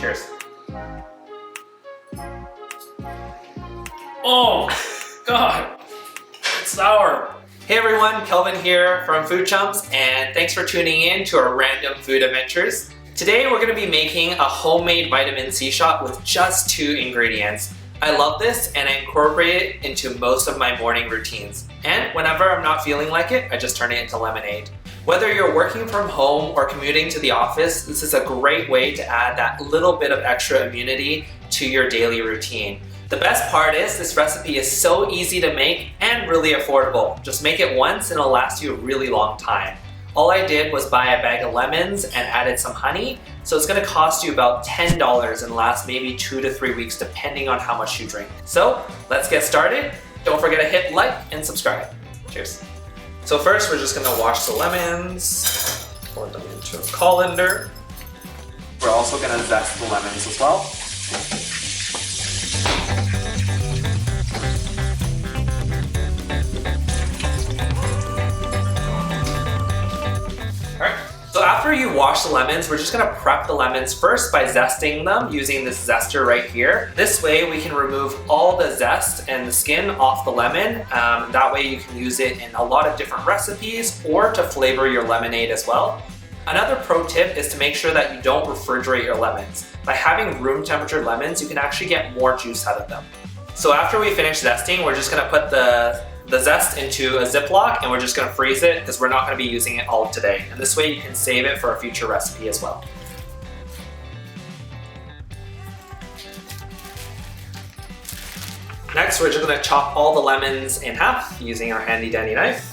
Cheers. Oh, God, it's sour. Hey everyone, Kelvin here from Food Chumps, and thanks for tuning in to our random food adventures. Today we're going to be making a homemade vitamin C shot with just 2 ingredients. I love this and I incorporate it into most of my morning routines. And whenever I'm not feeling like it, I just turn it into lemonade. Whether you're working from home or commuting to the office, this is a great way to add that little bit of extra immunity to your daily routine. The best part is this recipe is so easy to make and really affordable. Just make it once and it'll last you a really long time. All I did was buy a bag of lemons and added some honey, so it's gonna cost you about $10 and last maybe 2 to 3 weeks depending on how much you drink. So let's get started. Don't forget to hit like and subscribe. Cheers. So first we're just gonna wash the lemons, pour them into a colander. We're also gonna zest the lemons as well. So after you wash the lemons, we're just gonna prep the lemons first by zesting them using this zester right here. This way we can remove all the zest and the skin off the lemon. That way you can use it in a lot of different recipes or to flavor your lemonade as well. Another pro tip is to make sure that you don't refrigerate your lemons. By having room temperature lemons, you can actually get more juice out of them. So after we finish zesting, we're just gonna put the zest into a Ziploc and we're just gonna freeze it because we're not gonna be using it all today. And this way you can save it for a future recipe as well. Next, we're just gonna chop all the lemons in half using our handy dandy knife.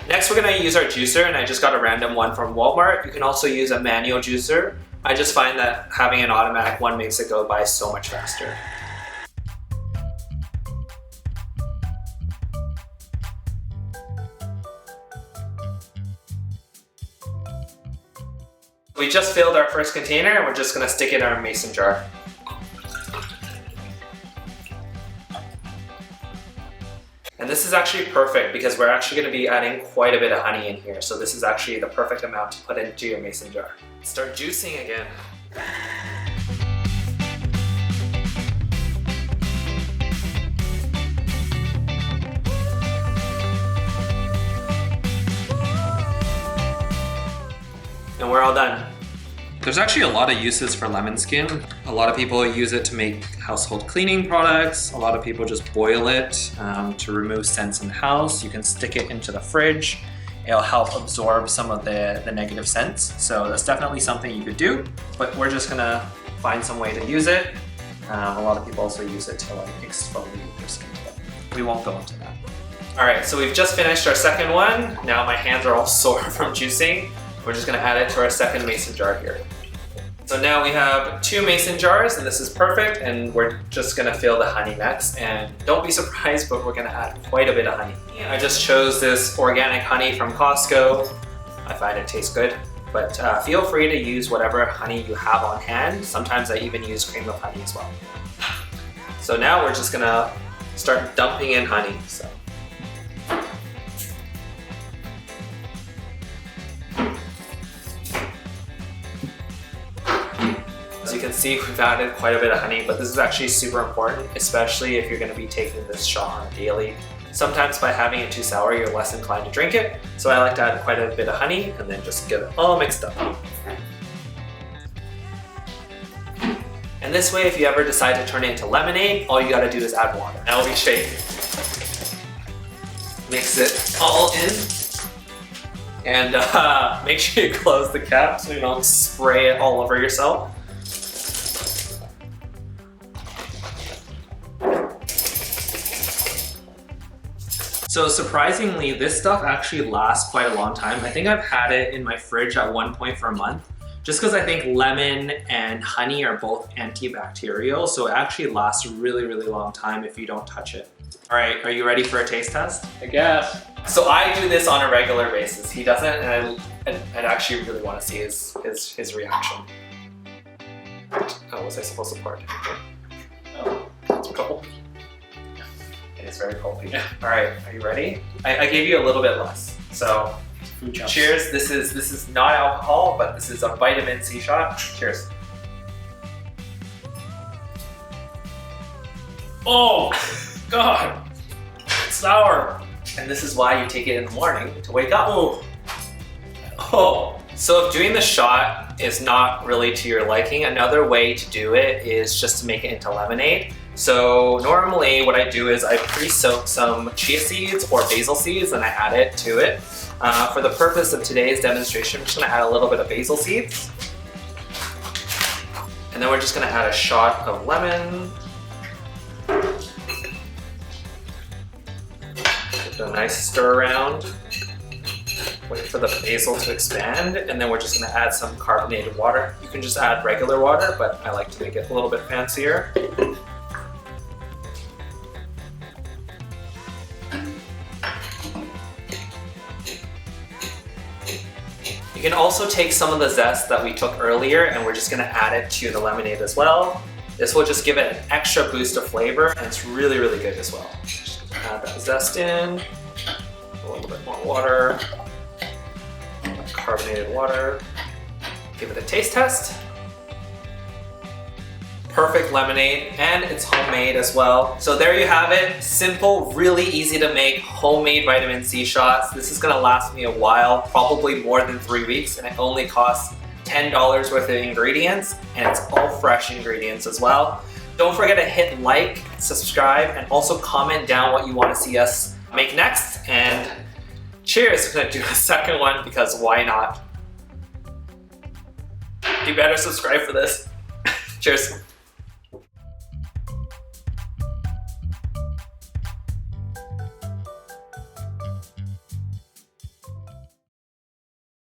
Next, we're gonna use our juicer, and I just got a random one from Walmart. You can also use a manual juicer. I just find that having an automatic one makes it go by so much faster. We just filled our first container, and we're just gonna stick it in our mason jar. And this is actually perfect because we're actually going to be adding quite a bit of honey in here. So this is actually the perfect amount to put into your mason jar. Start juicing again. And we're all done. There's actually a lot of uses for lemon skin. A lot of people use it to make household cleaning products. A lot of people just boil it to remove scents in the house. You can stick it into the fridge. It'll help absorb some of the negative scents. So that's definitely something you could do, but we're just gonna find some way to use it. A lot of people also use it to like exfoliate their skin, but we won't go into that. All right, so we've just finished our second one. Now my hands are all sore from juicing. We're just gonna add it to our second mason jar here. So now we have 2 mason jars and this is perfect, and we're just gonna fill the honey next. And don't be surprised, but we're gonna add quite a bit of honey. I just chose this organic honey from Costco. I find it tastes good, but feel free to use whatever honey you have on hand. Sometimes I even use cream of honey as well. So now we're just gonna start dumping in honey. So. As you can see, we've added quite a bit of honey, but this is actually super important, especially if you're going to be taking this shot on a daily. Sometimes by having it too sour, you're less inclined to drink it. So I like to add quite a bit of honey and then just get it all mixed up. And this way, if you ever decide to turn it into lemonade, all you got to do is add water. Now we shake. Mix it all in. And make sure you close the cap so you don't spray it all over yourself. So surprisingly, this stuff actually lasts quite a long time. I think I've had it in my fridge at one point for a month, just because I think lemon and honey are both antibacterial, so it actually lasts a really, really long time if you don't touch it. All right, are you ready for a taste test? I guess. So I do this on a regular basis. He doesn't, and I'd actually really want to see his reaction. Oh, was I supposed to pour it? Oh. That's cool. It's very pulpy. All right, are you ready? I gave you a little bit less. So, Food Chumps. cheers. This is not alcohol, but this is a vitamin C shot. Cheers. Oh, God. It's sour. And this is why you take it in the morning to wake up. Oh. Oh. So if doing the shot is not really to your liking, another way to do it is just to make it into lemonade. So normally what I do is I pre-soak some chia seeds or basil seeds and I add it to it. For the purpose of today's demonstration, I'm just gonna add a little bit of basil seeds. And then we're just gonna add a shot of lemon. Give it a nice stir around. Wait for the basil to expand, and then we're just gonna add some carbonated water. You can just add regular water, but I like to make it a little bit fancier. You can also take some of the zest that we took earlier, and we're just gonna add it to the lemonade as well. This will just give it an extra boost of flavor, and it's really, really good as well. Just add that zest in, a little bit more water. Carbonated water. Give it a taste test. Perfect lemonade, and it's homemade as well. So there you have it. Simple, really easy to make homemade vitamin C shots. This is gonna last me a while, probably more than 3 weeks, and it only costs $10 worth of ingredients, and it's all fresh ingredients as well. Don't forget to hit like, subscribe, and also comment down what you want to see us make next. And cheers, I'm gonna do a second one because why not? You better subscribe for this. Cheers.